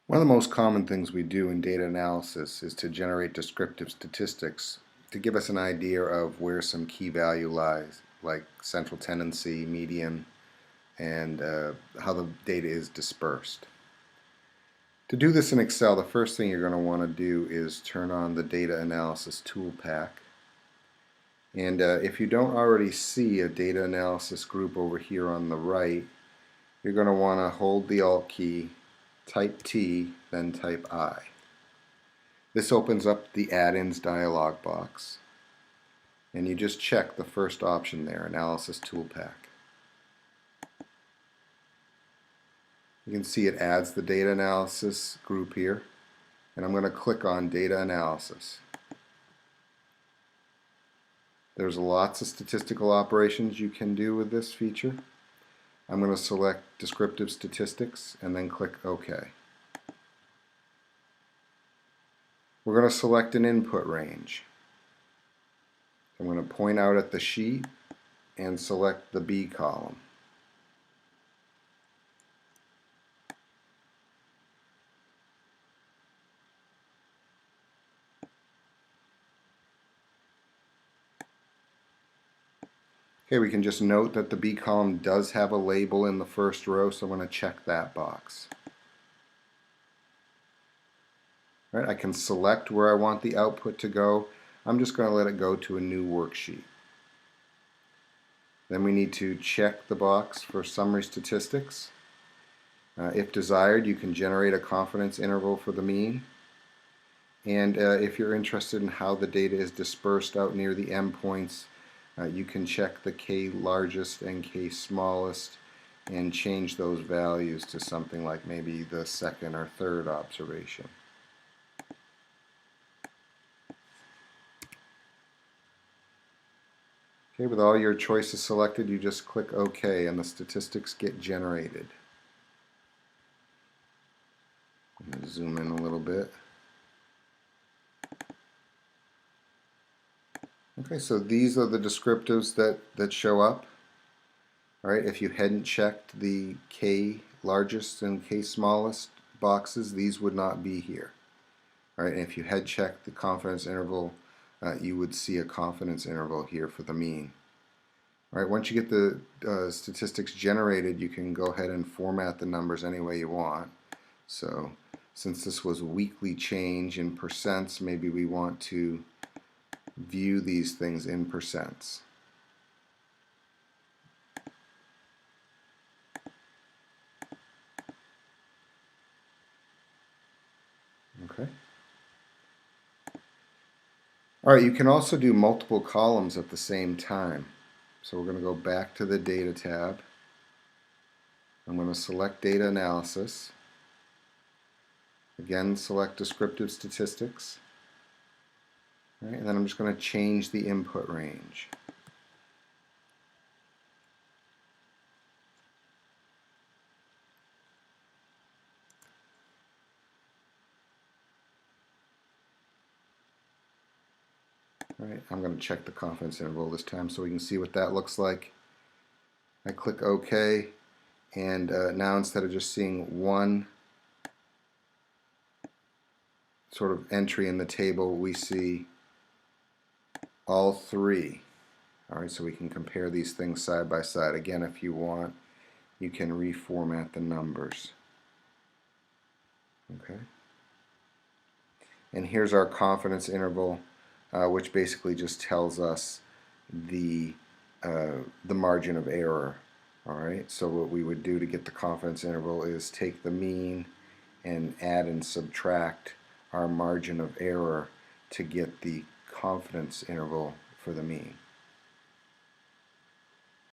One of the most common things we do in data analysis is to generate descriptive statistics to give us an idea of where some key value lies, like central tendency, median, and how the data is dispersed. To do this in Excel, the first thing you're going to want to do is turn on the Data Analysis Toolpak. And if you don't already see a data analysis group over here on the right, you're going to want to hold the Alt key, type T, then type I. This opens up the add-ins dialog box, and you just check the first option there, Analysis Toolpak. You can see it adds the data analysis group here, and I'm going to click on Data Analysis. There's lots of statistical operations you can do with this feature. I'm going to select Descriptive Statistics and then click OK. We're going to select an input range. I'm going to point out at the sheet and select the B column. Okay, we can just note that the B column does have a label in the first row, so I'm going to check that box. Right, I can select where I want the output to go. I'm just going to let it go to a new worksheet. Then we need to check the box for summary statistics. If desired, you can generate a confidence interval for the mean. And if you're interested in how the data is dispersed out near the endpoints, you can check the K largest and K smallest and change those values to something like maybe the second or third observation. Okay, with all your choices selected, you just click OK and the statistics get generated. I'm going to zoom in a little bit. Okay, so these are the descriptives that show up. All right, if you hadn't checked the K largest and K smallest boxes, these would not be here. All right, and if you had checked the confidence interval, you would see a confidence interval here for the mean. All right, once you get the statistics generated, you can go ahead and format the numbers any way you want. So since this was weekly change in percents, maybe we want to view these things in percents. Okay. All right, you can also do multiple columns at the same time. So we're going to go back to the Data tab. I'm going to select Data Analysis. Again, select Descriptive Statistics. Right, and then I'm just going to change the input range. All right, I'm going to check the confidence interval this time so we can see what that looks like. I click OK, and now instead of just seeing one sort of entry in the table, we see all three. All right, so we can compare these things side by side. Again, if you want, you can reformat the numbers. Okay. And here's our confidence interval, which basically just tells us the margin of error. All right, so what we would do to get the confidence interval is take the mean and add and subtract our margin of error to get the confidence interval for the mean.